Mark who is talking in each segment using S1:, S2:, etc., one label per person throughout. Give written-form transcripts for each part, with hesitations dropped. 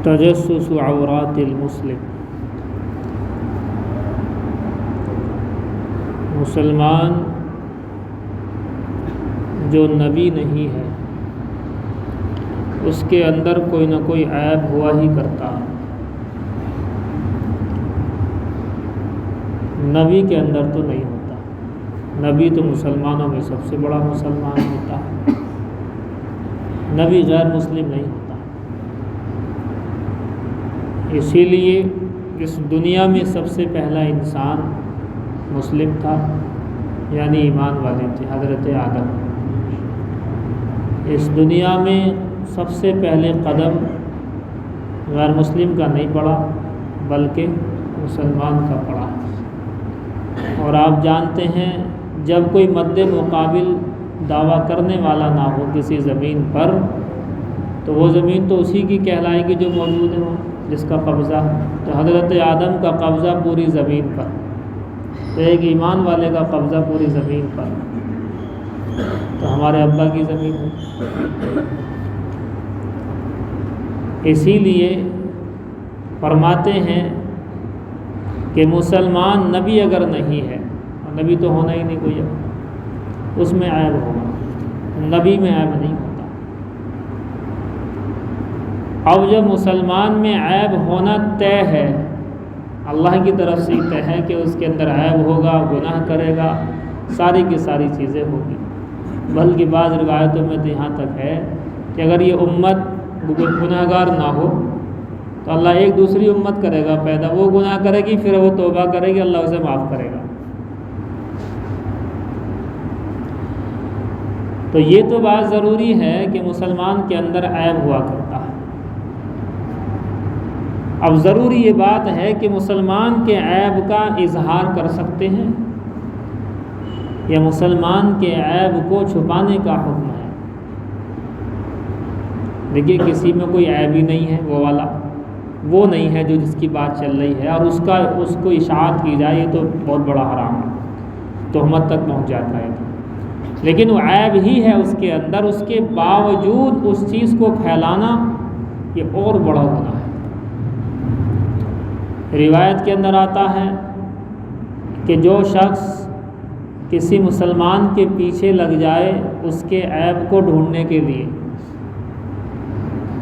S1: تجسس عورات المسلم، مسلمان جو نبی نہیں ہے اس کے اندر کوئی نہ کوئی عیب ہوا ہی کرتا ہے۔ نبی کے اندر تو نہیں ہوتا، نبی تو مسلمانوں میں سب سے بڑا مسلمان ہوتا ہے، نبی غیر مسلم نہیں ہوتا۔ اسی لیے اس دنیا میں سب سے پہلا انسان مسلم تھا، یعنی ایمان والے تھے، حضرت آدم۔ اس دنیا میں سب سے پہلے قدم غیر مسلم کا نہیں پڑا بلکہ مسلمان کا پڑا۔ اور آپ جانتے ہیں جب کوئی مد مقابل دعویٰ کرنے والا نہ ہو کسی زمین پر تو وہ زمین تو اسی کی کہلائے گی جو موجود ہے، جس کا قبضہ ہے۔ تو حضرت آدم کا قبضہ پوری زمین پر، تو ایک ایمان والے کا قبضہ پوری زمین پر، تو ہمارے ابا کی زمین ہے۔ اسی لیے فرماتے ہیں کہ مسلمان نبی اگر نہیں ہے، اور نبی تو ہونا ہی نہیں کوئی، اس میں عیب ہوگا، نبی میں عیب نہیں ہوتا۔ اب جب مسلمان میں عیب ہونا طے ہے، اللہ کی طرف سے طے ہے کہ اس کے اندر عیب ہوگا، گناہ کرے گا، ساری کی ساری چیزیں ہوگی۔ بلکہ بعض روایتوں میں تو یہاں تک ہے کہ اگر یہ امت گناہ گار نہ ہو تو اللہ ایک دوسری امت کرے گا پیدا، وہ گناہ کرے گی، پھر وہ توبہ کرے گی، اللہ اسے معاف کرے گا۔ تو یہ تو بات ضروری ہے کہ مسلمان کے اندر عیب ہوا کرتا ہے۔ اب ضروری یہ بات ہے کہ مسلمان کے عیب کا اظہار کر سکتے ہیں یا مسلمان کے عیب کو چھپانے کا حکم ہے۔ دیکھیے کسی میں کوئی عیب ہی نہیں ہے، وہ والا وہ نہیں ہے جو جس کی بات چل رہی ہے، اور اس کو اشاعت کی جائے، یہ تو بہت بڑا حرام ہے، تہمت تک پہنچ جاتا ہے۔ لیکن وہ عیب ہی ہے اس کے اندر، اس کے باوجود اس چیز کو پھیلانا یہ اور بڑا گناہ ہے۔ روایت کے اندر آتا ہے کہ جو شخص کسی مسلمان کے پیچھے لگ جائے اس کے عیب کو ڈھونڈنے کے لیے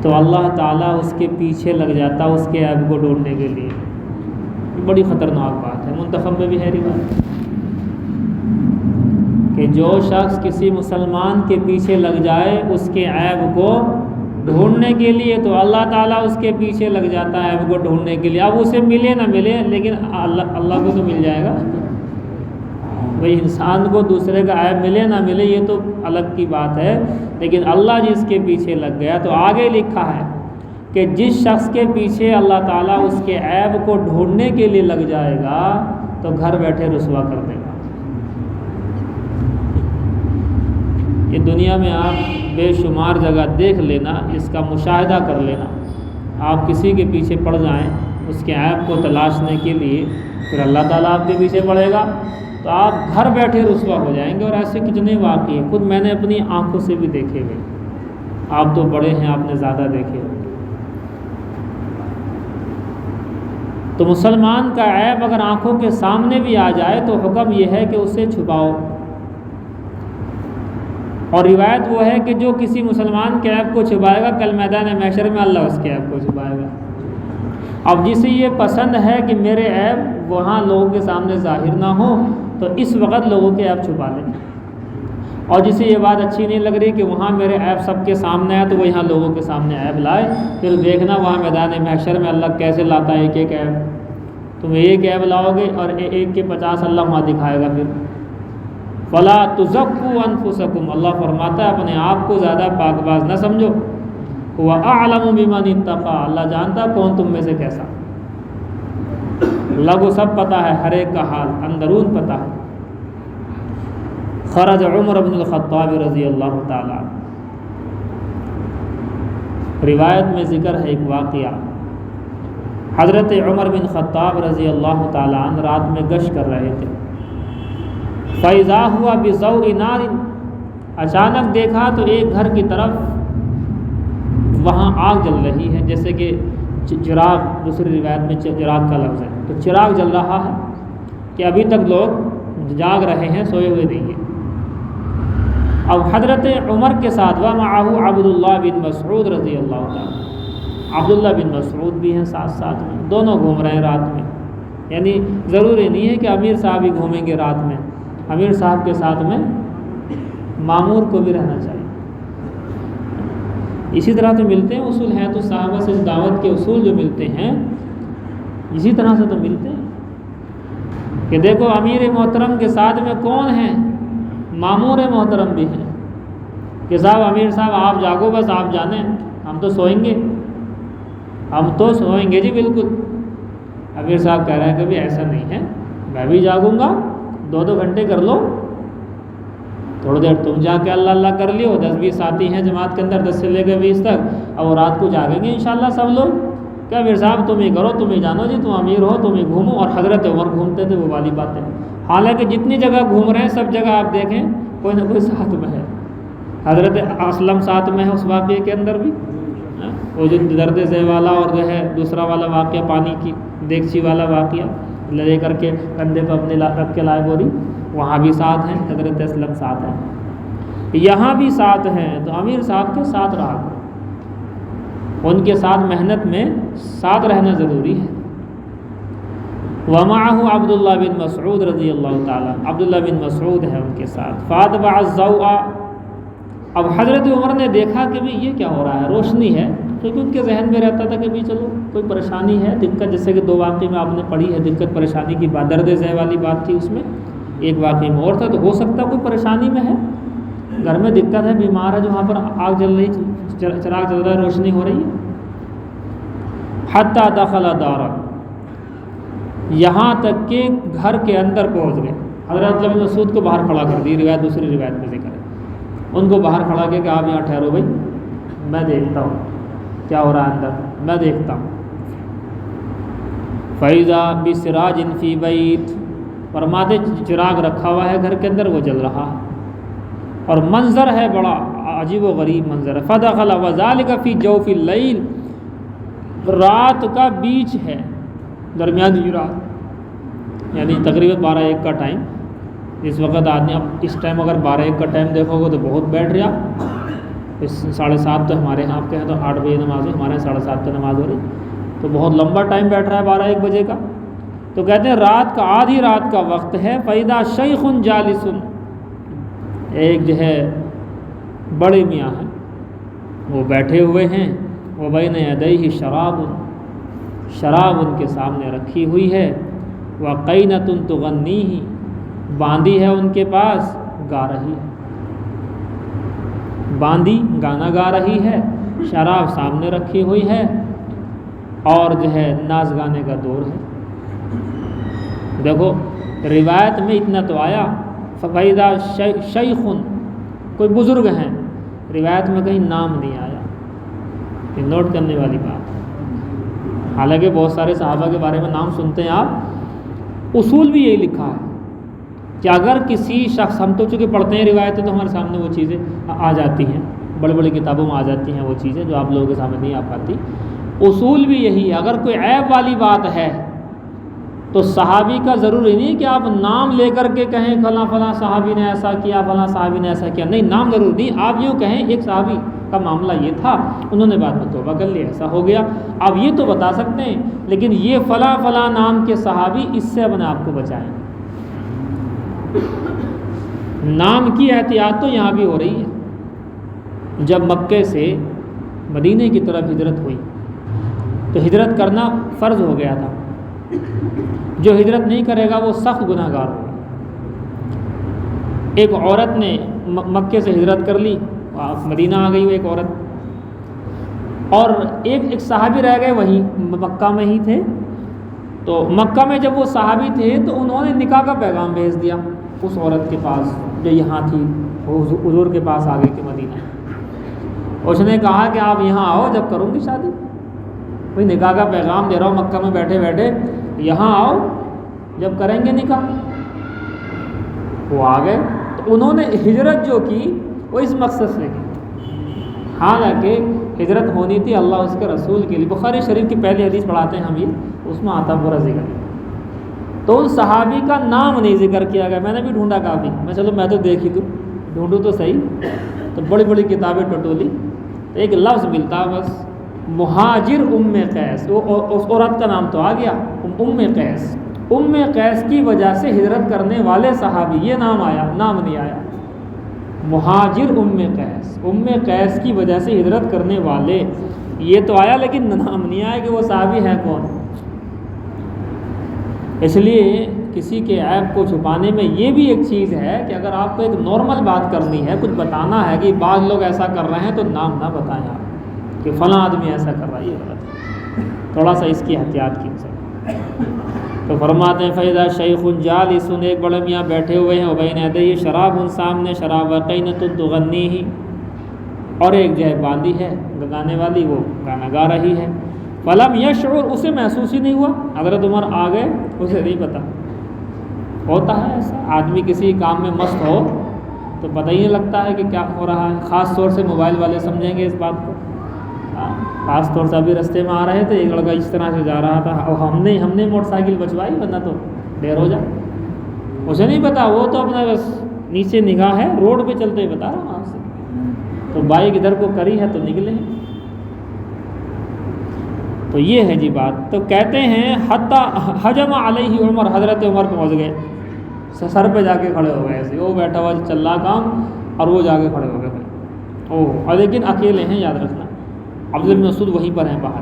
S1: تو اللہ تعالیٰ اس کے پیچھے لگ جاتا اس کے عیب کو ڈھونڈنے کے لیے۔ بڑی خطرناک بات ہے، منتخب میں بھی ہے روایت کہ جو شخص کسی مسلمان کے پیچھے لگ جائے اس کے عیب کو ڈھونڈنے کے لیے تو اللہ تعالیٰ اس کے پیچھے لگ جاتا ہے عیب کو ڈھونڈنے کے لیے۔ اب اسے ملے نہ ملے لیکن اللہ کو تو مل جائے گا۔ بھئی انسان کو دوسرے کا عیب ملے نہ ملے یہ تو الگ کی بات ہے، لیکن اللہ جس کے پیچھے لگ گیا تو آگے لکھا ہے کہ جس شخص کے پیچھے اللہ تعالیٰ اس کے عیب کو ڈھونڈنے کے لیے لگ جائے گا تو گھر بیٹھے رسوا کر دے گا۔ یہ دنیا میں آپ بے شمار جگہ دیکھ لینا، اس کا مشاہدہ کر لینا، آپ کسی کے پیچھے پڑ جائیں اس کے عیب کو تلاشنے کے لیے، پھر اللہ تعالیٰ آپ کے پیچھے پڑے گا تو آپ گھر بیٹھے رسوا ہو جائیں گے۔ اور ایسے کتنے واقعے خود میں نے اپنی آنکھوں سے بھی دیکھے ہوئے، آپ تو بڑے ہیں، آپ نے زیادہ دیکھے ہوئے۔ تو مسلمان کا عیب اگر آنکھوں کے سامنے بھی آ جائے تو حکم یہ ہے کہ اسے چھپاؤ۔ اور روایت وہ ہے کہ جو کسی مسلمان کے عیب کو چھپائے گا کل میدان محشر میں اللہ اس کے عیب کو چھپائے گا۔ اب جسے یہ پسند ہے کہ میرے عیب وہاں لوگوں کے سامنے ظاہر نہ ہو تو اس وقت لوگوں کے عیب چھپا لیں، اور جسے یہ بات اچھی نہیں لگ رہی کہ وہاں میرے عیب سب کے سامنے ہے تو وہ یہاں لوگوں کے سامنے عیب لائے، پھر دیکھنا وہاں میدان محشر میں اللہ کیسے لاتا ہے ایک ایک عیب۔ تم ایک عیب لاؤ گے اور ایک کے 50 اللہ وہاں دکھائے گا۔ پھر فلا تزکوا انفسکم، اللہ فرماتا ہے اپنے آپ کو زیادہ پاک باز نہ سمجھو، هو اعلم بمن اتقى، اللہ جانتا کون تم میں سے کیسا۔ اللہ کو سب پتہ ہے، ہر ایک کا حال اندرون پتہ ہے۔ خرج عمر بن الخطاب رضی اللہ تعالیٰ، روایت میں ذکر ہے ایک واقعہ، حضرت عمر بن خطاب رضی اللہ تعالیٰ عنہ رات میں گشت کر رہے تھے، فَإِذَا هُوَ بِضَوْءِ نَارٍ، اچانک دیکھا تو ایک گھر کی طرف وہاں آگ جل رہی ہے، جیسے کہ چراغ، دوسری روایت میں چراغ کا لفظ ہے، تو چراغ جل رہا ہے کہ ابھی تک لوگ جاگ رہے ہیں، سوئے ہوئے نہیں ہیں۔ اب حضرت عمر کے ساتھ ومعہ عبداللہ بن مسعود رضی اللہ تعالیٰ، عبداللہ بن مسعود بھی ہیں ساتھ میں، دونوں گھوم رہے ہیں رات میں۔ یعنی ضروری نہیں ہے کہ امیر صاحب ہی گھومیں گے رات میں، امیر صاحب کے ساتھ میں مامور کو بھی رہنا چاہیے۔ اسی طرح تو ملتے ہیں اصول ہیں تو صحابہ سے دعوت کے اصول جو ملتے ہیں اسی طرح سے تو ملتے ہیں کہ دیکھو امیر محترم کے ساتھ میں کون ہیں، مامور محترم بھی ہیں کہ صاحب امیر صاحب آپ جاگو، بس آپ جانیں ہم تو سوئیں گے، ہم تو سوئیں گے جی بالکل۔ امیر صاحب کہہ رہے ہیں کہ بھی ایسا نہیں ہے، میں بھی جاگوں گا، 2 گھنٹے کر لو، تھوڑی دیر تم جا کے اللہ اللہ کر لیو، 10-20 ساتھی ہیں جماعت کے اندر، 10 سے لے کے 20 تک، اور رات کو جاگیں گے انشاءاللہ سب لوگ۔ کیا امیر صاحب تم ہی کرو، تم ہی جانو جی، تم امیر ہو، تم ہی گھومو۔ اور حضرت عمر گھومتے تھے، وہ والی بات ہے۔ حالانکہ جتنی جگہ گھوم رہے ہیں سب جگہ آپ دیکھیں کوئی نہ کوئی ساتھ میں ہے۔ حضرت اسلم ساتھ میں ہے اس واقعے کے اندر بھی، وہ جو درد ذہ والا اور جو ہے دوسرا والا واقعہ، پانی کی دیگچی والا واقعہ لے کر کے کندھے پہ اپنے رکھ کے لائے بوری، وہاں بھی ساتھ ہیں، حضرت اسلم ساتھ ہیں، یہاں بھی ساتھ ہیں۔ تو امیر صاحب کے ساتھ رہا کرو، ان کے ساتھ محنت میں ساتھ رہنا ضروری ہے۔ ومعہ عبداللہ بن مسعود رضی اللہ تعالیٰ، عبداللہ بن مسعود ہے ان کے ساتھ۔ فاتبع الضوء، اب حضرت عمر نے دیکھا کہ بھی یہ کیا ہو رہا ہے، روشنی ہے، کیونکہ ان کے ذہن میں رہتا تھا کہ بھی چلو کوئی پریشانی ہے، دقت، جیسے کہ 2 واقعے میں آپ نے پڑھی ہے، دقت پریشانی کی بات، درد ذہ والی بات تھی اس میں، ایک واقعے میں اور تھا، تو ہو سکتا کوئی پریشانی میں ہے، گھر میں دقت ہے، بیمار ہے، جو وہاں پر آگ جل رہی، چراغ جل رہا ہے، روشنی ہو رہی ہے۔ حتی دخل دارا، یہاں تک کہ گھر کے اندر پہنچ گئے۔ حضرت بن مسعود کو باہر کھڑا کر دی، روایت دوسری روایت میں ذکر ہے، ان کو باہر کھڑا کیا کہ آپ یہاں ٹھہرو بھائی، میں دیکھتا ہوں کیا ہو رہا ہے اندر، میں دیکھتا ہوں۔ فَإِذَا بِسِرَاجٍ فِي بَيْتٍ، فرماتے چراغ رکھا ہوا ہے گھر کے اندر، وہ جل رہا ہے، اور منظر ہے بڑا عجیب و غریب منظر ہے۔ فَدَخَلَ وَذَلِكَ فِي جَوْفِ اللَّيْلِ، رات کا بیچ ہے، درمیانی رات، یعنی تقریباً 12-1 کا ٹائم۔ اس وقت آدمی، اب اس ٹائم اگر 12-1 کا ٹائم دیکھو گے تو بہت بیٹھ رہا، 7:30 تو ہمارے یہاں، آپ کے یہاں تو 8 بجے نماز ہوئی، ہمارے یہاں 7:30 پہ نماز ہو رہی، تو بہت لمبا ٹائم بیٹھ رہا ہے 12-1 بجے کا۔ تو کہتے ہیں رات کا، آدھی رات کا وقت ہے۔ فَإِذَا شَيْخٌ جَالِسٌ، ایک جو ہے بڑے میاں ہیں، وہ بیٹھے ہوئے ہیں، وَبَيْنَ يَدَيْهِ شَرَابٌ، شراب ان کے سامنے رکھی ہوئی ہے، وَقَيْنَةٌ تُغَنِّيهِ، باندی ہے ان کے پاس، گا رہی ہے، باندی گانا گا رہی ہے، شراب سامنے رکھی ہوئی ہے، اور جو ہے ناز گانے کا دور ہے۔ دیکھو روایت میں اتنا تو آیا، فَإِذَا شَيْخٌ، کوئی بزرگ ہیں، روایت میں کہیں نام نہیں آیا، یہ نوٹ کرنے والی بات ہے۔ حالانکہ بہت سارے صحابہ کے بارے میں نام سنتے ہیں آپ، اصول بھی یہی لکھا ہے کہ اگر کسی شخص، ہم تو چونکہ پڑھتے ہیں روایتیں تو ہمارے سامنے وہ چیزیں آ جاتی ہیں، بڑی بڑی کتابوں میں آ جاتی ہیں وہ چیزیں جو آپ لوگوں کے سامنے نہیں آ پاتی۔ اصول بھی یہی ہے، اگر کوئی عیب والی بات ہے تو صحابی کا ضروری نہیں کہ آپ نام لے کر کے کہیں فلاں فلاں صحابی نے ایسا کیا، فلاں صحابی نے ایسا کیا، نہیں، نام ضروری نہیں، آپ یوں کہیں ایک صحابی کا معاملہ یہ تھا، انہوں نے بعد میں توبہ کر لی، ایسا ہو گیا، آپ یہ تو بتا سکتے ہیں، لیکن یہ فلاں فلاں نام کے صحابی، اس سے اپنے آپ کو بچائیں۔ نام کی احتیاط تو یہاں بھی ہو رہی ہے۔ جب مکے سے مدینے کی طرف ہجرت ہوئی تو ہجرت کرنا فرض ہو گیا تھا، جو ہجرت نہیں کرے گا وہ سخت گناہ گار ہوگا۔ ایک عورت نے مکے سے ہجرت کر لی، مدینہ آ گئی وہ ایک عورت، اور ایک صحابی رہ گئے وہیں مکہ میں ہی تھے۔ تو مکہ میں جب وہ صحابی تھے تو انہوں نے نکاح کا پیغام بھیج دیا اس عورت کے پاس جو یہاں تھی، وہ حضور کے پاس آ گئی کہ مدینہ، اس نے کہا کہ آپ یہاں آؤ جب کروں گی شادی، بھائی نکاح کا پیغام دے رہا ہوں مکہ میں بیٹھے بیٹھے، یہاں آؤ جب کریں گے نکاح۔ وہ آ گئے، تو انہوں نے ہجرت جو کی وہ اس مقصد سے کی، حالانکہ ہجرت ہونی تھی اللہ اس کے رسول کے لیے، بخاری شریف کی پہلی حدیث پڑھاتے ہیں ہم یہ، اس میں آتا پورا ذکر، تو ان صحابی کا نام نہیں ذکر کیا گیا۔ میں نے بھی ڈھونڈا کافی، میں تو دیکھ ہی دوں، ڈھونڈوں تو صحیح، تو بڑی بڑی کتابیں ٹٹولی، ایک لفظ ملتا بس، مہاجر ام قیس، اس عورت کا نام تو آ گیا ام قیس، ام قیس کی وجہ سے ہجرت کرنے والے صحابی، یہ نام آیا، نام نہیں آیا، مہاجر ام قیس کی وجہ سے ہجرت کرنے والے، یہ تو آیا لیکن نام نہیں آیا کہ وہ صحابی ہیں کون۔ اس لیے کسی کے عیب کو چھپانے میں یہ بھی ایک چیز ہے کہ اگر آپ کو ایک نارمل بات کرنی ہے، کچھ بتانا ہے کہ بعض لوگ ایسا کر رہے ہیں، تو نام نہ بتائیں آپ کہ فلاں آدمی ایسا کر رہا ہے، یہ غلط ہے، تھوڑا سا اس کی احتیاط کی سکتے۔ تو فرماتے ہیں فَإِذَا شَيْخٌ جَالِسٌ، ایک بڑے میاں بیٹھے ہوئے ہیں، وَبَيْنَ يَدَيْهِ شَرَابٌ، سامنے شراب، وَقَيْنَةٌ تُغَنِّيهِ، اور ایک جو ہے باندھی ہے گانے والی، وہ گانا گا رہی ہے، فَلَمْ يَشْعُرْ، اسے محسوس ہی نہیں ہوا، حضرت عمر آ گئے، اسے نہیں پتا، ہوتا ہے ایسا، آدمی کسی کام میں مست ہو تو پتہ ہی نہیں لگتا ہے کہ کیا ہو رہا ہے، خاص طور سے موبائل والے سمجھیں گے اس بات کو، خاص طور سے ابھی رستے میں آ رہے تھے، ایک لڑکا اس طرح سے جا رہا تھا، اور ہم نے موٹر سائیکل بچوائی، ورنہ تو دیر ہو جائے، اسے نہیں پتا، وہ تو اپنا بس نیچے نگاہ ہے، روڈ پہ چلتے ہی بتا رہا ہوں آپ سے، تو بائک ادھر کو کری ہے تو نکلے ہیں، تو یہ ہے جی بات۔ تو کہتے ہیں حتی حجم علیہ عمر، حضرت عمر پہنچ گئے، سر پہ جا کے کھڑے ہو گئے، ایسے وہ بیٹھا ہوا چل رہا کام، اور وہ جا کے کھڑے ہو گئے بھائی، اور لیکن اکیلے ہیں، یاد رکھنا، عبداللہ بن مسعود وہیں پر ہیں باہر۔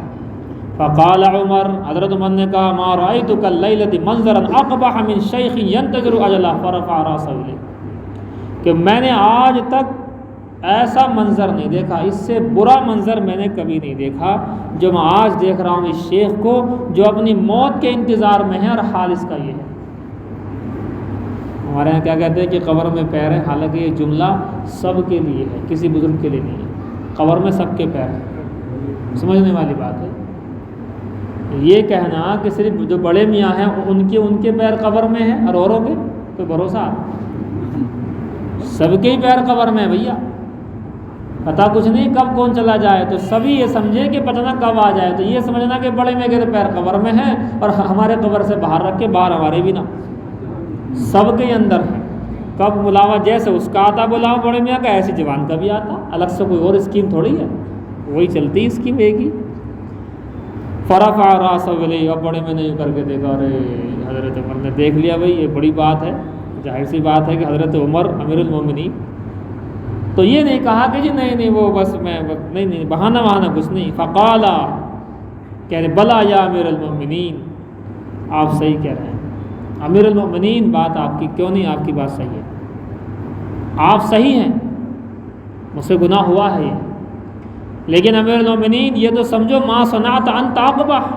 S1: فقال عمر، حضرت عمر نے کہا ما رأیتک اللیلۃ منظرا اقبح من شیخ ینتظر اجلہ فرفع راسہ الیہ، کہ میں نے آج تک ایسا منظر نہیں دیکھا، اس سے برا منظر میں نے کبھی نہیں دیکھا جو میں آج دیکھ رہا ہوں اس شیخ کو، جو اپنی موت کے انتظار میں ہے، اور حال اس کا یہ ہے۔ ہمارے یہاں کیا کہتے ہیں کہ قبر میں پیر ہے، حالانکہ یہ جملہ سب کے لیے ہے، کسی بزرگ کے لیے نہیں ہے، قبر میں سب کے پیر ہیں، سمجھنے والی بات ہے۔ یہ کہنا کہ صرف جو بڑے میاں ہیں ان کے پیر قبر میں ہیں اور اوروں کے کوئی بھروسہ، سب کے ہی پیر قبر میں ہے بھیا، پتہ کچھ نہیں کب کون چلا جائے، تو سبھی یہ سمجھے کہ پتہ نہ کب آ جائے، تو یہ سمجھنا کہ بڑے میاں کے پیر قبر میں ہیں اور ہمارے قبر سے باہر رکھ کے، باہر ہمارے بھی نہ، سب کے اندر ہے، کب بلاوا جیسے اس کا آتا بلاوا بڑے میاں کا، ایسی جوان کا بھی آتا، الگ سے کوئی اور اسکیم تھوڑی ہے، وہی چلتی اسکیم ایک ہی۔ فرفع راسہ الیہ، اب بڑے میں نے کر کے دیکھا، ارے حضرت عمر نے دیکھ لیا بھائی یہ بڑی بات ہے، ظاہر سی بات ہے کہ حضرت عمر امیر المومنین، تو یہ نہیں کہا کہ جی نہیں وہ بس میں نہیں بہانہ کچھ نہیں، فقالا، کہہ رہے بلا یا امیر المومنین، آپ صحیح کہہ رہے ہیں امیر المومنین، بات آپ کی کیوں نہیں، آپ کی بات صحیح ہے، آپ صحیح ہیں، مجھ سے گناہ ہوا ہے یہ، لیکن امیر المومنین یہ تو سمجھو ما صنعت انت اقبح،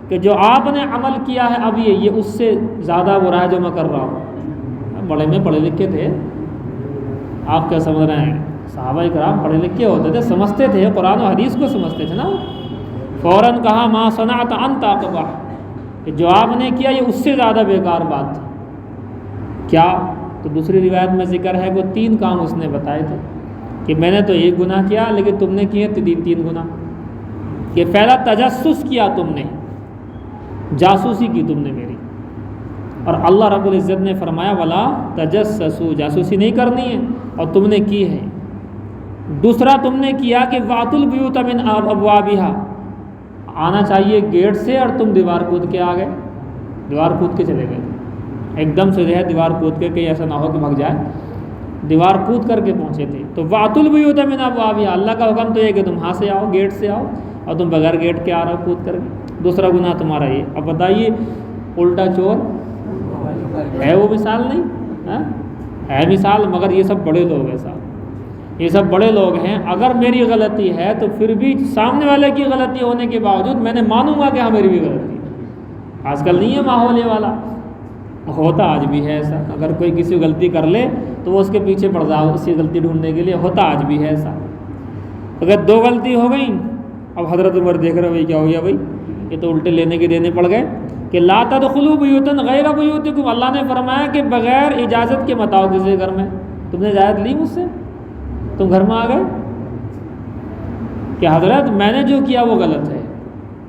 S1: کہ جو آپ نے عمل کیا ہے اب یہ اس سے زیادہ برا ہے جو میں کر رہا ہوں۔ بڑے میں پڑھے لکھے تھے، آپ کیا سمجھ رہے ہیں، صحابہ کرام پڑھے لکھے ہوتے تھے، سمجھتے تھے، قرآن و حدیث کو سمجھتے تھے نا، فوراً کہا ما صنعت انت اقبح، کہ جو آپ نے کیا یہ اس سے زیادہ بیکار بات تھی۔ کیا؟ تو دوسری روایت میں ذکر ہے کہ 3 کام اس نے بتائے تھے، کہ میں نے تو ایک گناہ کیا لیکن تم نے کیے 3 گناہ، کہ پہلا تجسس کیا تم نے، جاسوسی کی تم نے میری، اور اللہ رب العزت نے فرمایا ولا تجسسوا، جاسوسی نہیں کرنی ہے، اور تم نے کی ہے۔ دوسرا تم نے کیا کہ واتوا البیوت من ابوابها، آنا چاہیے گیٹ سے اور تم دیوار کود کے آ گئے، دیوار کود کے چلے گئے، ایک دم سے جو ہے دیوار کود کے، کہ ایسا نہ ہو کہ بھگ جائے، دیوار کود کر کے پہنچے تھے۔ تو واتوا البیوت من ابوابها، اللہ کا حکم تو یہ کہ تم ہاں سے آؤ، گیٹ سے آؤ، اور تم بغیر گیٹ کے آ رہے ہو کود کر کے، دوسرا گناہ تمہارا یہ۔ اب بتائیے الٹا چور ہے وہ مثال نہیں ہے مثال، مگر یہ سب بڑے لوگ ہیں صاحب، یہ سب بڑے لوگ ہیں، اگر میری غلطی ہے تو پھر بھی سامنے والے کی غلطی ہونے کے باوجود میں نے مانوں گا کہ ہاں میری بھی غلطی ہے۔ آج کل نہیں ہے ماحول یہ والا، ہوتا آج بھی ہے ایسا، اگر کوئی کسی غلطی کر لے تو وہ اس کے پیچھے پڑ جاؤ اسی غلطی ڈھونڈنے کے لیے، ہوتا آج بھی ہے ایسا۔ اگر 2 غلطی ہو گئیں، اب حضرت عمر دیکھ رہے بھائی کیا ہو گیا بھائی، یہ تو الٹے لینے کے دینے پڑ گئے، کہ لا تدخلوا بیوتا غیر بیوتکم، اللہ نے فرمایا کہ بغیر اجازت کے مت آؤ کسی گھر میں، تم نے اجازت لی مجھ سے، تم گھر میں آ گئے، کہ حضرت میں نے جو کیا وہ غلط ہے،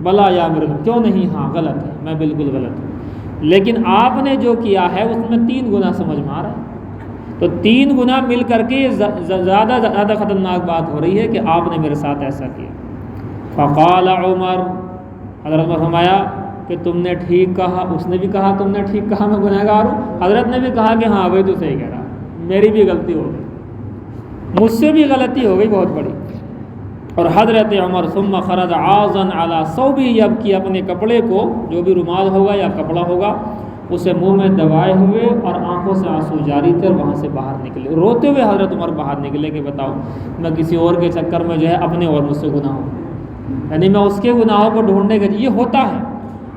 S1: بلا یا امیر، کیوں نہیں، ہاں غلط ہے، میں بالکل غلط ہوں، لیکن آپ نے جو کیا ہے اس میں 3 گنا سمجھ میں آ رہا ہے، تو 3 گنا مل کر کے زیادہ خطرناک بات ہو رہی ہے کہ آپ نے میرے ساتھ ایسا کیا۔ فقال عمر، حضرت نے فرمایا کہ تم نے ٹھیک کہا، اس نے بھی کہا تم نے ٹھیک کہا، میں گنہگار ہوں، حضرت نے بھی کہا کہ ہاں بھائی تو صحیح کہہ رہا، میری بھی غلطی ہو گئی، مجھ سے بھی غلطی ہو گئی بہت بڑی۔ اور حضرت عمر ثم خرج عاضا علی ثوبہ، یبکی، اپنے کپڑے کو، جو بھی رومال ہوگا یا کپڑا ہوگا، اسے منہ میں دبائے ہوئے اور آنکھوں سے آنسو جاری تھے، اور وہاں سے باہر نکلے، روتے ہوئے حضرت عمر باہر نکلے کہ بتاؤ میں کسی اور کے چکر میں جو ہے اپنے اور مجھ سے گناہ ہوں، یعنی میں اس کے گناہوں کو ڈھونڈنے کا، یہ ہوتا ہے،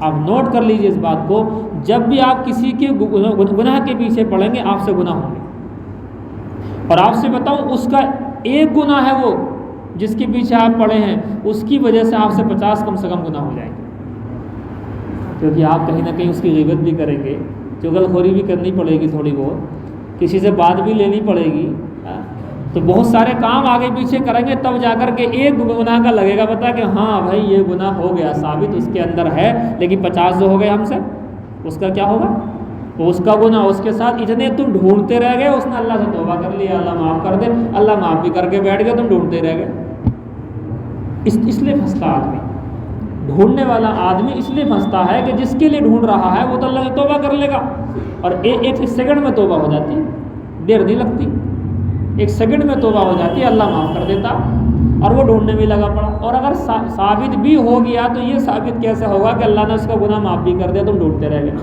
S1: آپ نوٹ کر لیجئے اس بات کو، جب بھی آپ کسی کے گناہ کے پیچھے پڑیں گے آپ سے گناہ ہوں گے، اور آپ سے بتاؤں اس کا ایک گناہ ہے وہ جس کے پیچھے آپ پڑے ہیں، اس کی وجہ سے آپ سے 50 کم سے کم گناہ ہو جائیں گے، کیونکہ آپ کہیں نہ کہیں اس کی غیبت بھی کریں گے، چغلخوری بھی کرنی پڑے گی تھوڑی بہت، کسی سے بات بھی لینی پڑے گی، تو بہت سارے کام آگے پیچھے کریں گے، تب جا کر کے ایک گناہ کا لگے گا پتہ کہ ہاں بھائی یہ گناہ ہو گیا ثابت اس کے اندر ہے، لیکن 50 جو ہو گئے ہم سے، اس کا کیا ہوگا؟ تو اس کا گناہ اس کے ساتھ، اتنے تم ڈھونڈتے رہ گئے، اس نے اللہ سے توبہ کر لیا اللہ معاف کر دے، اللہ معاف بھی کر کے بیٹھ گئے، تم ڈھونڈتے رہ گئے، اس لیے پھنستا آدمی، ڈھونڈنے والا آدمی اس لیے پھنستا ہے کہ جس کے لیے ڈھونڈ رہا ہے وہ تو اللہ سے توبہ کر لے گا، اور ایک سیکنڈ میں توبہ ہو جاتی، دیر نہیں لگتی، 1 سیکنڈ میں توبہ ہو جاتی، اللہ معاف کر دیتا، اور وہ ڈھونڈنے میں لگا پڑا، اور اگر ثابت بھی ہو گیا تو یہ ثابت کیسے ہوگا کہ اللہ نے اس کا گناہ معاف بھی کر دیا، تم ڈھونڈتے رہ گئے،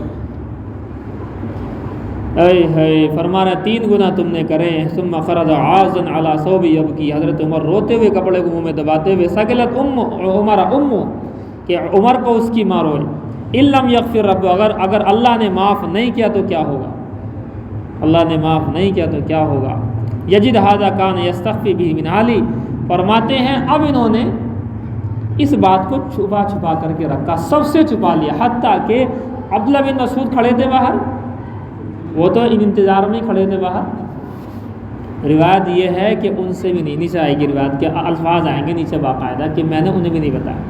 S1: اے فرما رہا 3 گناہ تم نے کرے ہیں۔ ثم خرج عاضا علی ثوبہ یبکی، حضرت عمر روتے ہوئے کپڑے کو منہ میں دباتے ہوئے، سکلت عمر کہ عمر کو اس کی ماں روئے، ان لم یغفر رب، اگر اللہ نے معاف نہیں کیا تو کیا ہوگا، اللہ نے معاف نہیں کیا تو کیا ہوگا، یجد ھذا کان یستخفی بہ من علی، فرماتے ہیں اب انہوں نے اس بات کو چھپا چھپا کر کے رکھا، سب سے چھپا لیا، حتیٰ کہ عبداللہ بن مسعود کھڑے تھے باہر، وہ تو ان انتظار میں ہی کھڑے تھے باہر، روایت یہ ہے کہ ان سے بھی نہیں، نیچے آئے گی روایت کے الفاظ آئیں گے نیچے باقاعدہ کہ میں نے انہیں بھی نہیں بتایا،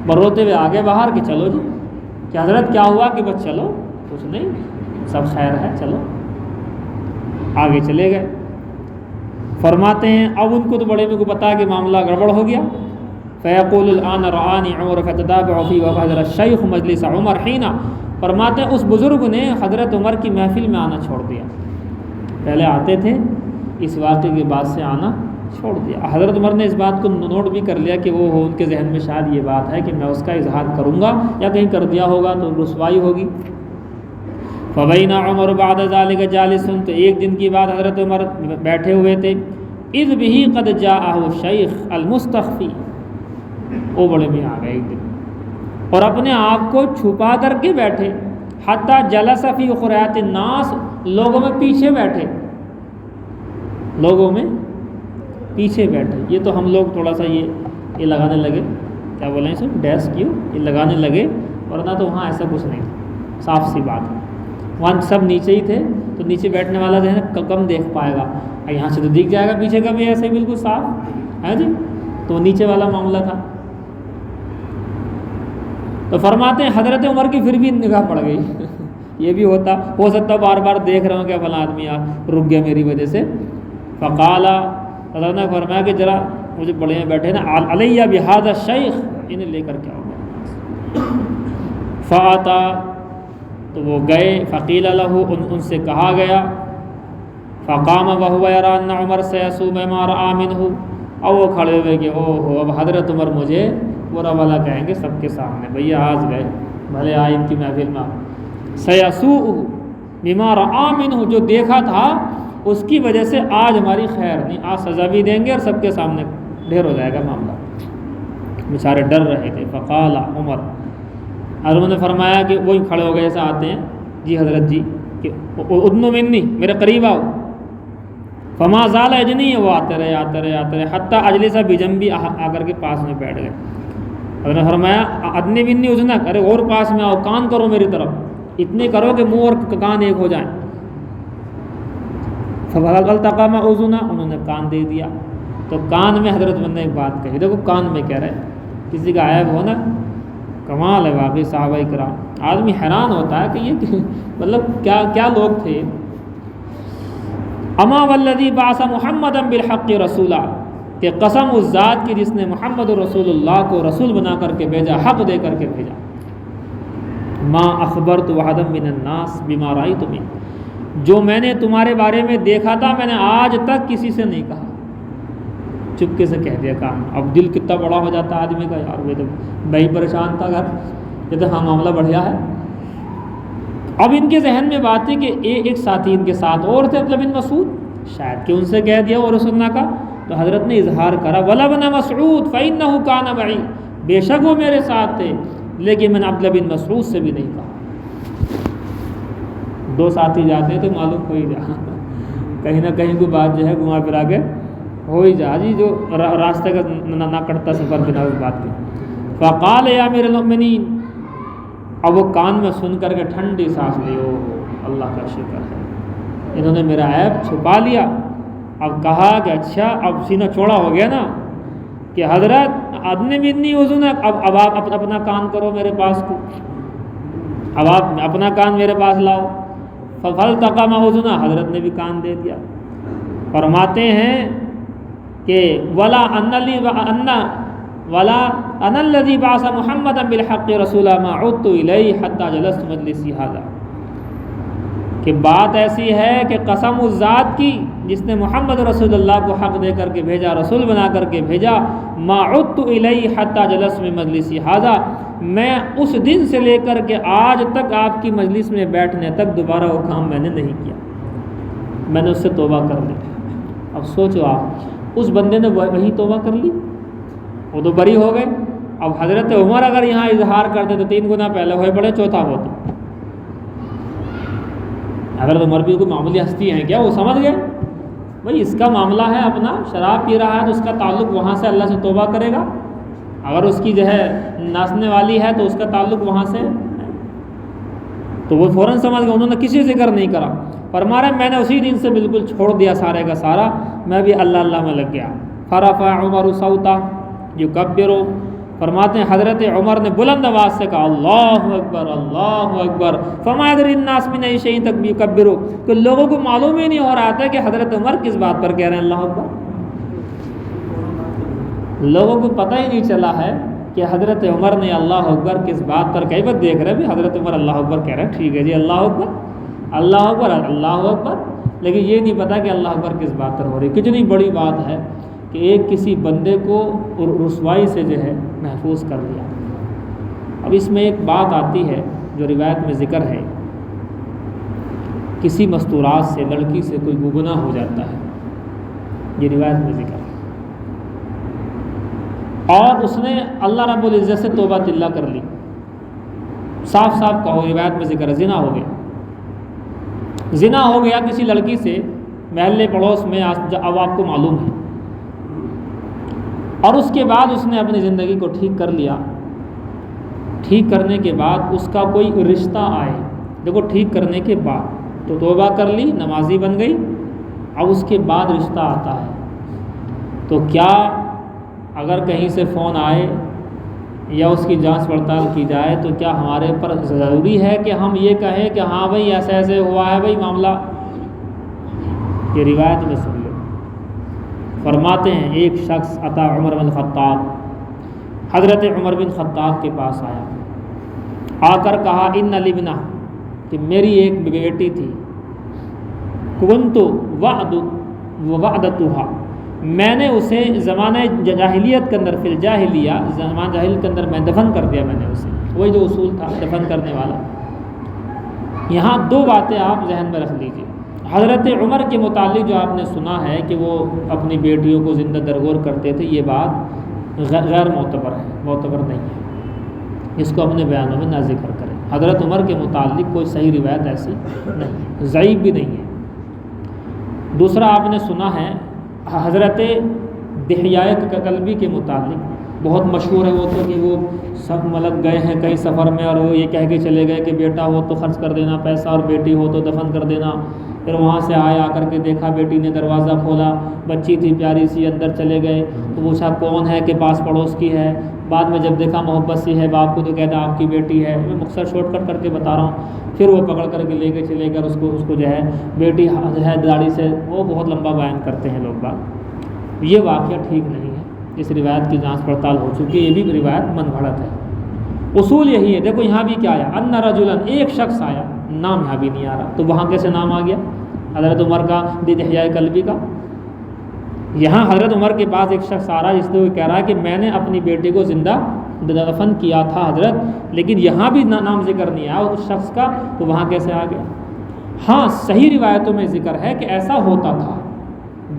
S1: بروتے ہوئے آگے باہر کہ چلو جی، کہ حضرت کیا ہوا، کہ بس چلو کچھ نہیں سب خیر ہے چلو، آگے چلے گئے۔ فرماتے ہیں اب ان کو تو بڑے میں کو پتا کہ معاملہ گڑبڑ ہو گیا، فیقول الآن رعانی عمر فتتابع فی وحضر الشیخ مجلس عمر حینا، فرماتے ہیں اس بزرگ نے حضرت عمر کی محفل میں آنا چھوڑ دیا، پہلے آتے تھے، اس واقعے کے بعد سے آنا چھوڑ دیا، حضرت عمر نے اس بات کو نوٹ بھی کر لیا کہ وہ ان کے ذہن میں شاید یہ بات ہے کہ میں اس کا اظہار کروں گا، یا کہیں کر دیا ہوگا تو رسوائی ہوگی۔ فبین عمر بعد ذلک جالس، تو ایک دن کی بات حضرت عمر بیٹھے ہوئے تھے، اذ بہ قد جاءہ الشیخ المستخفی، وہ بڑے میں آ گئے ایک دن اور اپنے آپ کو چھپا کر کے بیٹھے، حتیٰ جلس فی اخریات الناس، لوگوں میں پیچھے بیٹھے، لوگوں میں پیچھے بیٹھے، یہ تو ہم لوگ تھوڑا سا یہ لگانے لگے، کیا بولیں اسے، ڈیسک کیوں یہ لگانے لگے، ورنہ تو وہاں ایسا کچھ نہیں، صاف سی بات ہے، وہاں سب نیچے ہی تھے تو نیچے بیٹھنے والا جو ہے نا کم دیکھ پائے گا، یہاں سے تو دکھ جائے گا پیچھے کا بھی ایسے ہی بالکل صاف ہے جی، تو نیچے والا معاملہ تھا۔ تو فرماتے ہیں حضرت عمر کی پھر بھی نگاہ پڑ گئی، یہ بھی ہو سکتا بار بار دیکھ رہا ہوں کہ فلاں آدمی رک گیا میری وجہ سے، فقال، حضرت نے فرمایا کہ ذرا مجھے بڑے میں بیٹھے نا، علیہ بہذا الشیخ، انہیں لے کر کے آؤ گے، فاتا، تو وہ گئے، فقیل لہ، ان سے کہا گیا، فقام وہو یری ان عمر سیصوم ما رأى منہ، اور وہ کھڑے ہوئے کہ اوہ اب حضرت عمر مجھے برا والا کہیں گے سب کے سامنے، بھئی آج گئے بھلے آئے ان کی محفل میں، سیسوء بما رأى منہ، جو دیکھا تھا اس کی وجہ سے آج ہماری خیر نہیں، آج سزا بھی دیں گے اور سب کے سامنے ڈھیر ہو جائے گا معاملہ، بیچارے ڈر رہے تھے۔ فقال عمر، حضرت نے فرمایا کہ وہی کھڑے ہو گئے ایسا آتے ہیں، جی حضرت جی کہ ادنو منی، میرے قریب آؤ، فما زال اجنی، وہ آتے رہے حتیٰ اجلس بجنبی، آ کر کے پاس میں بیٹھ گئے، حضرت نے فرمایا ادنی منی اذنک، ارے اور پاس میں آؤ، کان کرو میری طرف، اتنے کرو کہ منہ اور کان ایک ہو جائیں، فالتقم اذنا، انہوں نے کان دے دیا، تو کان میں حضرت بندے ایک بات کہی، دیکھو کان میں کہہ رہے کسی کا عیب ہونا کمال ہے واقعی صحابہ کرام، آدمی حیران ہوتا ہے کہ یہ مطلب کیا لوگ تھے۔ اما والذی بعث محمدا بالحق رسولا، کہ قسم اس ذات کی جس نے محمد رسول اللہ کو رسول بنا کر کے بھیجا، حق دے کر کے بھیجا۔ ما اخبرت احدا من الناس بما رأیت من، جو میں نے تمہارے بارے میں دیکھا تھا میں نے آج تک کسی سے نہیں کہا، چپکے سے کہہ دیا کام۔ اب دل کتنا بڑا ہو جاتا ہے آدمی کا، یار وہ تو میں ہی پریشان تھا گھر، یہ تو ہاں معاملہ بڑھیا ہے۔ اب ان کے ذہن میں بات تھی کہ ایک ساتھی ان کے ساتھ اور تھے عبداللہ بن مسعود، شاید کہ ان سے کہہ دیا اور رسول اللہ کا، تو حضرت نے اظہار کرا ولا بن مسعود فإنه كان معي، بے شک وہ میرے ساتھ تھے لیکن میں نے عبداللہ بن مسعود سے بھی نہیں کہا۔ دو ساتھی جاتے ہیں تو معلوم ہو ہی جا، کہیں نہ کہیں کوئی بات جو ہے گھما پھرا کے ہو ہی جا جی، جو راستے کا نہ کٹتا سفر بنا اس بات کی۔ فقال یا امیر المؤمنین، اب وہ کان میں سن کر کے ٹھنڈی سانس لی، او اللہ کا شکر ہے انہوں نے میرا عیب چھپا لیا۔ اب کہا کہ اچھا اب سینہ چوڑا ہو گیا نا کہ حضرت ادنی بدنی وزنک، اب آپ اپنا کان کرو میرے پاس کو، اب آپ اپنا کان میرے پاس لاؤ۔ فَفَلْتَقَمَ وزنا، حضرت نے بھی کان دے دیا۔ فرماتے ہیں کہ ولا ان الذی بعث محمدا بالحق رسولا ما عدت الیہ حتی جلست مجلسی ھذا، کہ بات ایسی ہے کہ قسم اس ذات کی جس نے محمد رسول اللہ کو حق دے کر کے بھیجا، رسول بنا کر کے بھیجا، ما عدت الیہ حتی جلست من مجلسی ھذا، میں اس دن سے لے کر کے آج تک آپ کی مجلس میں بیٹھنے تک دوبارہ وہ کام میں نے نہیں کیا، میں نے اس سے توبہ کر لی۔ اب سوچو آپ، اس بندے نے وہی توبہ کر لی، وہ تو بری ہو گئے۔ اب حضرت عمر اگر یہاں اظہار کرتے تو 3 گنا پہلے ہوئے پڑے، چوتھا ہوتا۔ حضرت عمر بھی کوئی معمولی ہستی ہیں کیا، وہ سمجھ گئے بھائی اس کا معاملہ ہے اپنا، شراب پی رہا ہے تو اس کا تعلق وہاں سے اللہ سے توبہ کرے گا، اگر اس کی جو ہے ناچنے والی ہے تو اس کا تعلق وہاں سے، تو وہ فوراً سمجھ گئے، انہوں نے کسی ذکر نہیں کرا۔ فرما رہے میں نے اسی دن سے بالکل چھوڑ دیا سارے کا سارا، میں بھی اللہ اللہ میں لگ گیا۔ فرفع عمر صوتا یکبر، فرماتے ہیں حضرت عمر نے بلند آواز سے کہا اللہ اکبر اللہ اکبر، فما یدری الناس من ای شیء یکبر، کہ لوگوں کو معلوم ہی نہیں ہو رہا تھا کہ حضرت عمر کس بات پر کہہ رہے ہیں اللہ اکبر، لوگوں کو پتہ ہی نہیں چلا ہے کہ حضرت عمر نے اللہ اکبر کس بات پر کہی۔ بس دیکھ رہے بھی حضرت عمر اللہ اکبر کہہ رہے ہیں، ٹھیک ہے جی اللہ اکبر اللہ اکبر اللہ اکبر، لیکن یہ نہیں پتا کہ اللہ اکبر کس بات پر ہو رہی۔ کتنی بڑی بات ہے کہ ایک کسی بندے کو رسوائی سے جو ہے محفوظ کر لیا۔ اب اس میں ایک بات آتی ہے جو روایت میں ذکر ہے، کسی مستورات سے لڑکی سے کوئی گناہ ہو جاتا ہے، یہ روایت میں ذکر ہے، اور اس نے اللہ رب العزت سے توبہ طلہ کر لی، صاف صاف کہو روایت میں ذکر ہے زنا ہو گیا، زنا ہو گیا کسی لڑکی سے محلے پڑوس میں، اب آپ کو معلوم ہے، اور اس کے بعد اس نے اپنی زندگی کو ٹھیک کر لیا۔ ٹھیک کرنے کے بعد اس کا کوئی رشتہ آئے، دیکھو ٹھیک کرنے کے بعد تو توبہ کر لی، نمازی بن گئی، اب اس کے بعد رشتہ آتا ہے، تو کیا اگر کہیں سے فون آئے یا اس کی جانچ پڑتال کی جائے تو کیا ہمارے پر ضروری ہے کہ ہم یہ کہیں کہ ہاں بھائی ایسے ایسے ہوا ہے بھائی معاملہ؟ یہ روایت میں سن لو۔ فرماتے ہیں ایک شخص عطا عمر بن خطاب، حضرت عمر بن خطاب کے پاس آیا، آ کر کہا ان لبنہ، کہ میری ایک بیٹی تھی، کنت وعدتھا، میں نے اسے زمانہ جاہلیت کے اندر، فی الجاہلیہ زمانہ جاہلیت کے اندر میں دفن کر دیا، میں نے اسے، وہی جو اصول تھا دفن کرنے والا۔ یہاں 2 باتیں آپ ذہن میں رکھ لیجیے۔ حضرت عمر کے متعلق جو آپ نے سنا ہے کہ وہ اپنی بیٹیوں کو زندہ درگور کرتے تھے، یہ بات غیر معتبر ہے، معتبر نہیں ہے، اس کو اپنے بیانوں میں نہ ذکر کریں۔ حضرت عمر کے متعلق کوئی صحیح روایت ایسی نہیں، ضعیف بھی نہیں ہے۔ دوسرا آپ نے سنا ہے حضرت دحیہ کلبی کے متعلق بہت مشہور ہے وہ تو کہ وہ سب ملک گئے ہیں کہیں سفر میں اور وہ یہ کہہ کے چلے گئے کہ بیٹا ہو تو خرچ کر دینا پیسہ اور بیٹی ہو تو دفن کر دینا. پھر وہاں سے آ کر کے دیکھا بیٹی نے دروازہ کھولا, بچی تھی پیاری سی, اندر چلے گئے تو پوچھا کون ہے کہ پاس پڑوس کی ہے. بعد میں جب دیکھا محبت سی ہے باپ کو تو کہتا آپ کی بیٹی ہے. میں مختصر شارٹ کٹ کر کے بتا رہا ہوں. پھر وہ پکڑ کر کے لے کے چلے گئے, اس کو جو ہے بیٹی جو ہے داڑھی سے, وہ بہت لمبا بیان کرتے ہیں لوگ باغ. یہ واقعہ ٹھیک نہیں ہے, اس روایت کی جانچ پڑتال ہو چکی ہے, یہ بھی روایت من گھڑت ہے. اصول یہی ہے. دیکھو یہاں بھی کیا آیا, ان رجلا, ایک شخص آیا, نام یہاں بھی نہیں آ رہا, تو وہاں کیسے نام آ گیا حضرت عمر کا دحیہ کلبی کا. یہاں حضرت عمر کے پاس ایک شخص آ رہا ہے جس سے وہ کہہ رہا ہے کہ میں نے اپنی بیٹی کو زندہ دفن کیا تھا حضرت, لیکن یہاں بھی نام ذکر نہیں آیا اس شخص کا, تو وہاں کیسے آ گیا. ہاں صحیح روایتوں میں ذکر ہے کہ ایسا ہوتا تھا,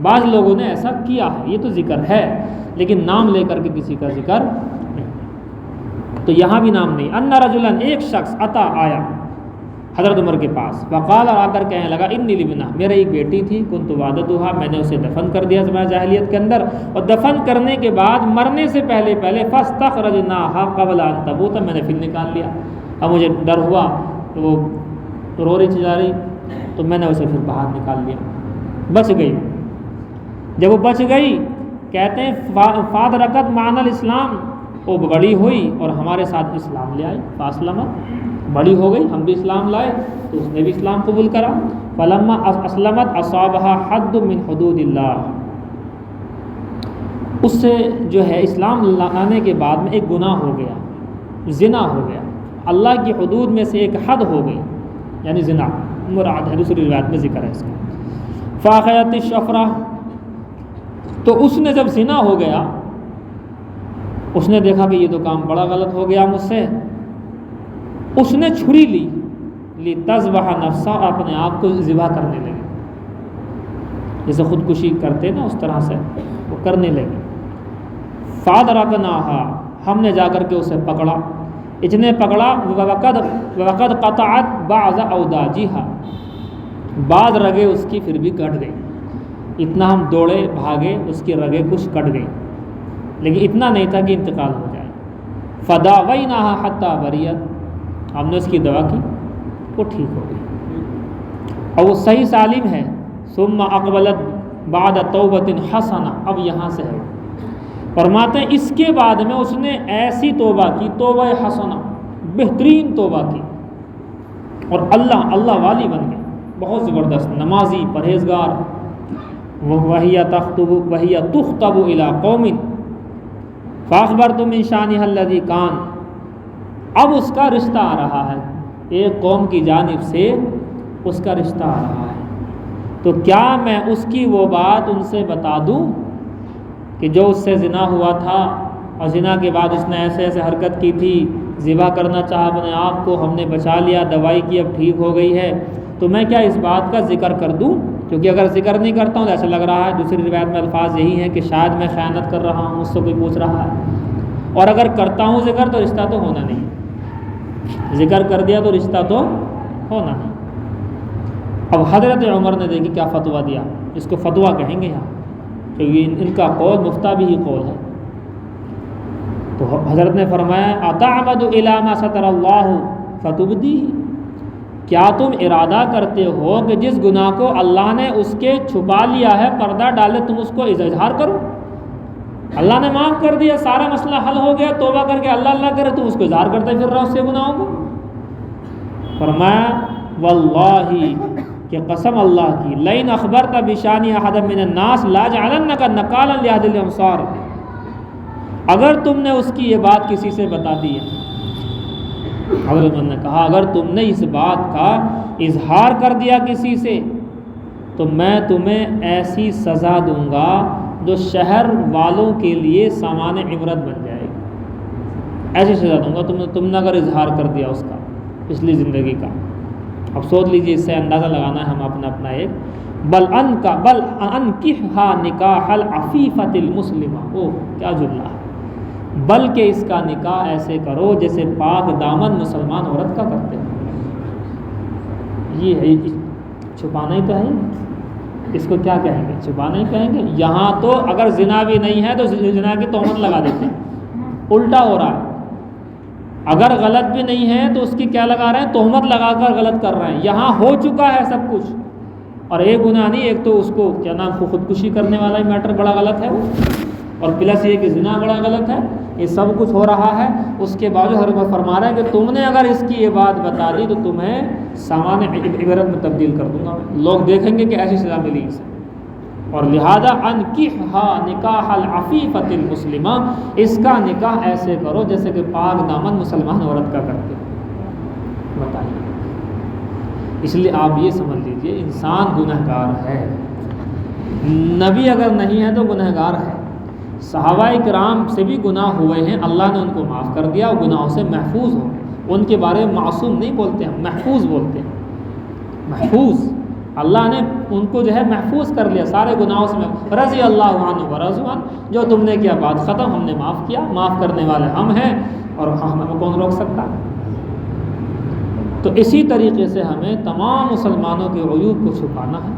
S1: بعض لوگوں نے ایسا کیا ہے, یہ تو ذکر ہے, لیکن نام لے کر کے کسی کا ذکر نہیں. تو یہاں بھی نام نہیں. ان رجلا, ایک شخص, عطا آیا حضرت عمر کے پاس, وقال, اور آ کر کہنے لگا, انی لبنہ, میرا ایک بیٹی تھی, کنت وعدتھا, میں نے اسے دفن کر دیا زمانہ جاہلیت کے اندر, اور دفن کرنے کے بعد مرنے سے پہلے فاستخرجناھا قبل ان تموت, میں نے پھر نکال لیا. اب مجھے ڈر ہوا تو وہ رو رہی چلا رہی, تو میں نے اسے پھر باہر نکال لیا, بچ گئی. جب وہ بچ گئی, کہتے ہیں فادرکت معنا الاسلام, وہ بڑی ہوئی اور ہمارے ساتھ اسلام لے آئی. فاسلمت, بڑی ہو گئی, ہم بھی اسلام لائے تو اس نے بھی اسلام قبول کرا. فلما اسلمت اصابها حد من حدود اللہ, اس سے جو ہے اسلام لانے کے بعد میں ایک گناہ ہو گیا, زنا ہو گیا, اللہ کی حدود میں سے ایک حد ہو گئی, یعنی زنا مراد ہے, دوسری روایت میں ذکر ہے اس کا. فاخیت الشفرہ, تو اس نے جب زنا ہو گیا, اس نے دیکھا کہ یہ تو کام بڑا غلط ہو گیا مجھ سے, اس نے چھری لی تذبح نفسا, اپنے آپ کو ذبح کرنے لگی, جیسے خودکشی کرتے نا اس طرح سے وہ کرنے لگی. فادرکناھا, ہم نے جا کر کے اسے پکڑا, اتنے پکڑا, وقد قطعت بعض اوداجھا, بعض رگیں اس کی پھر بھی کٹ گئی. اتنا ہم دوڑے بھاگے, اس کی رگیں کچھ کٹ گئی, لیکن اتنا نہیں تھا کہ انتقال ہو جائے. فداویناھا حتی بریت, ہم نے اس کی دوا کی, وہ ٹھیک ہو گئی اور وہ صحیح سالم ہے. ثم اقبلت بعد توبۃ حسنہ, اب یہاں سے ہے فرماتے ہیں اس کے بعد میں اس نے ایسی توبہ کی, توبہ حسنہ, بہترین توبہ کی, اور اللہ والی بن گئی, بہت زبردست, نمازی, پرہیزگار. وَهِيَ تُخْطَبُ إِلَىٰ قَوْمٍ فَأَخْبَرْتُ مِنْ شَأْنِهَا الَّذِي كَانَ, اب اس کا رشتہ آ رہا ہے, ایک قوم کی جانب سے اس کا رشتہ آ رہا ہے, تو کیا میں اس کی وہ بات ان سے بتا دوں کہ جو اس سے زنا ہوا تھا, اور زنا کے بعد اس نے ایسے ایسے حرکت کی تھی, ذبح کرنا چاہا اپنے آپ کو, ہم نے بچا لیا, دوائی کی, اب ٹھیک ہو گئی ہے, تو میں کیا اس بات کا ذکر کر دوں؟ کیونکہ اگر ذکر نہیں کرتا ہوں تو ایسا لگ رہا ہے, دوسری روایت میں الفاظ یہی ہیں کہ شاید میں خیانت کر رہا ہوں, مجھ سے کوئی پوچھ رہا ہے, اور اگر کرتا ہوں ذکر تو رشتہ تو ہونا نہیں, ذکر کر دیا تو رشتہ تو ہونا نہیں. اب حضرت عمر نے دیکھی کیا فتویٰ دیا, اس کو فتویٰ کہیں گے یہاں, کیونکہ ان کا قول مفتہ بھی ہی قول ہے. تو حضرت نے فرمایا اتعمد الی ما ستر اللہ فتبدی, کیا تم ارادہ کرتے ہو کہ جس گناہ کو اللہ نے اس کے چھپا لیا ہے, پردہ ڈالے, تم اس کو اظہار کرو؟ اللہ نے معاف کر دیا, سارا مسئلہ حل ہو گیا, توبہ کر کے اللہ کرے, تو اس کو اظہار کرتے پھر رہا اس سے گناہوں کو. فرمایا واللہ, کہ قسم اللہ کی, لئن اخبرت بشان احد من الناس لا جعلنک نقالا لاحد الامصار, اگر تم نے اس کی یہ بات کسی سے بتا دی ہے, حضرت نے کہا اگر تم نے اس بات کا اظہار کر دیا کسی سے, تو میں تمہیں ایسی سزا دوں گا جو شہر والوں کے لیے سامان عبرت بن جائے گی. ایسی سزا دوں گا تم نے اگر اظہار کر دیا اس کا پچھلی زندگی کا. اب سوچ لیجیے, اس سے اندازہ لگانا ہے ہم اپنا ایک, بل انکحھا نکاح العفیفۃ المسلمہ, او کیا جملہ ہے, بلکہ اس کا نکاح ایسے کرو جیسے پاک دامن مسلمان عورت کا کرتے ہیں. یہ ہے, چھپانا ہی تو ہے, اس کو کیا کہیں گے, چھپانا ہی کہیں گے. یہاں تو اگر زنا بھی نہیں ہے تو زنا کی تہمت لگا دیتے ہیں, الٹا ہو رہا ہے. اگر غلط بھی نہیں ہے تو اس کی کیا لگا رہے ہیں؟ تہمت لگا کر غلط کر رہے ہیں. یہاں ہو چکا ہے سب کچھ، اور ایک گناہ نہیں، ایک تو اس کو کیا نام خودکشی کرنے والا ہی میٹر بڑا غلط ہے وہ، اور پلس یہ کہ زنا بڑا غلط ہے. یہ سب کچھ ہو رہا ہے، اس کے بعد حضرت فرما رہے ہیں کہ تم نے اگر اس کی یہ بات بتا دی تو تمہیں سامان عبرت میں تبدیل کر دوں گا میں. لوگ دیکھیں گے کہ ایسی سزا ملی اسے. اور لہذا انکحھا نکاح العفیفۃ المسلمہ، اس کا نکاح ایسے کرو جیسے کہ پاک دامن مسلمان عورت کا کرتے. بتائیے، اس لیے آپ یہ سمجھ لیجئے انسان گنہگار ہے. نبی اگر نہیں ہے تو گنہگار ہے. صحابہ کرام سے بھی گناہ ہوئے ہیں، اللہ نے ان کو معاف کر دیا، اور گناہوں سے محفوظ ہو گئے. ان کے بارے میں معصوم نہیں بولتے ہیں، محفوظ بولتے ہیں. محفوظ، اللہ نے ان کو جو ہے محفوظ کر لیا سارے گناہوں سے. رضی اللہ عنہ ورضوا عنہ، جو تم نے کیا بات ختم، ہم نے معاف کیا. معاف کرنے والے ہم ہیں، اور ہمیں کون روک سکتا. تو اسی طریقے سے ہمیں تمام مسلمانوں کے عیوب کو چھپانا ہے،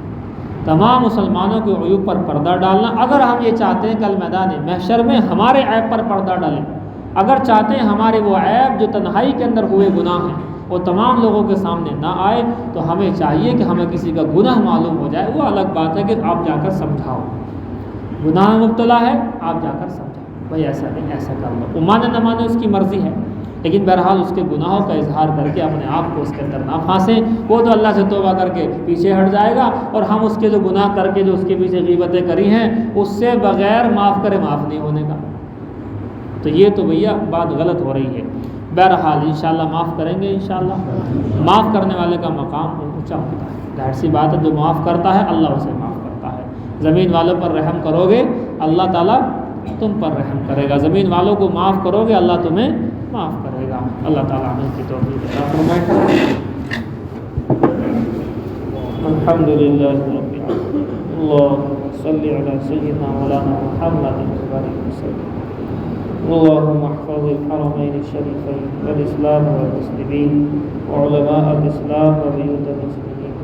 S1: تمام مسلمانوں کے عیوب پر پردہ ڈالنا. اگر ہم یہ چاہتے ہیں کل میدان محشر میں ہمارے عیب پر پردہ ڈالیں، اگر چاہتے ہیں ہمارے وہ عیب جو تنہائی کے اندر ہوئے گناہ ہیں وہ تمام لوگوں کے سامنے نہ آئے، تو ہمیں چاہیے کہ ہمیں کسی کا گناہ معلوم ہو جائے، وہ الگ بات ہے کہ آپ جا کر سمجھاؤ. گناہ مبتلا ہے، آپ جا کر سمجھاؤ، بھائی ایسا نہیں، ایسا کر لو. وہ مانے نہ مانے اس کی مرضی ہے، لیکن بہرحال اس کے گناہوں کا اظہار کر کے اپنے آپ کو اس کے اندر نہ پھانسیں. وہ تو اللہ سے توبہ کر کے پیچھے ہٹ جائے گا، اور ہم اس کے جو گناہ کر کے جو اس کے پیچھے غیبتیں کری ہیں اس سے بغیر معاف کرے معاف نہیں ہونے کا. تو یہ تو بھیا بات غلط ہو رہی ہے. بہرحال انشاءاللہ معاف کریں گے. انشاءاللہ معاف کرنے والے کا مقام اونچا ہوتا ہے. ظاہر سی بات ہے، جو معاف کرتا ہے اللہ اسے معاف کرتا ہے. زمین والوں پر رحم کرو گے اللہ تعالیٰ تم پر رحم کرے گا. زمین والوں کو معاف کرو گے اللہ تمہیں معاف کرے گا. اللہ تعالیٰ ہمیں کی توفیق عطا فرمائے. الحمد للہ رب العالمین. اللہم صلی علی سیدنا مولانا محمد وسلم. اللهم احفظ الحرمين الشريفين والإسلام والمسلمين وعلماء الإسلام وبيوت المسلمين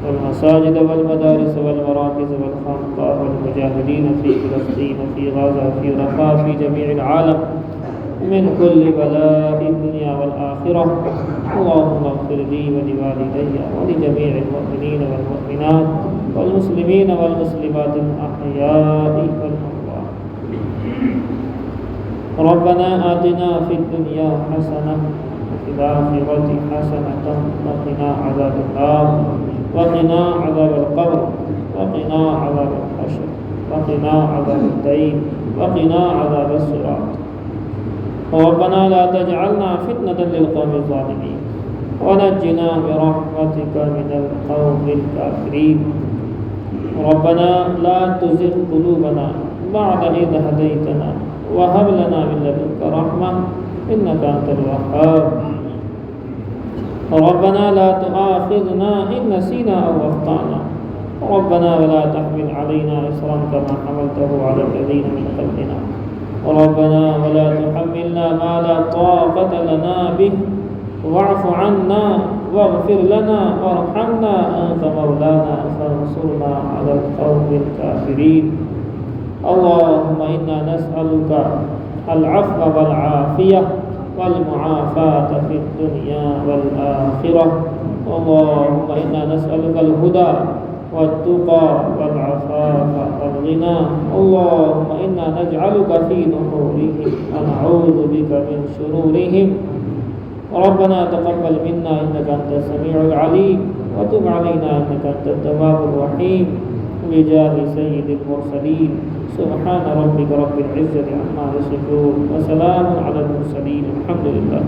S1: والمساجد والمدارس والمراكز والخانقاء والمجاهدين في فلسطين في غزة في رفح في جميع العالم من كل بلاء الدنيا والآخرة. اللهم اغفر لي ولوالدي ولجميع المؤمنين والمؤمنات والمسلمين والمسلمات الأحياء والأموات. ربنا آتنا في الدنيا حسنة وفي الآخرة حسنة وقنا عذاب النار وقنا عذاب القبر وقنا عذاب الحشر وقنا عذاب الدين وقنا عذاب الصراط. ربنا لا تجعلنا فتنة للقوم الظالمين ونجنا برحمتك من القوم الكافرين. ربنا لا تزغ قلوبنا بعد إذ هديتنا وهب لنا من لدنك رحمة إنك أنت الوهاب. ربنا لا تؤاخذنا إن نسينا أو أخطأنا. ربنا ولا تحمل علينا إصرا كما حملته على الذين من قبلنا. ربنا ولا تحملنا ما لا طاقة لنا به واعف عنا واغفر لنا وارحمنا أنت مولانا فانصرنا على القوم الكافرين. اللهم إنا نسألك العفو والعافية والمعافاة في الدنيا والآخرة. اللهم إنا نسألك الهدى والتقى والعفاف والغنى. اللهم إنا نجعلك في نحورهم ونعوذ بك من شرورهم. ربنا تقبل منا إنك أنت السميع العليم وتب علينا إنك أنت التواب الرحيم. بجاه سيد المرسلين سبحان ربك رب العزة عما يصفون وسلام على المرسلين الحمد لله.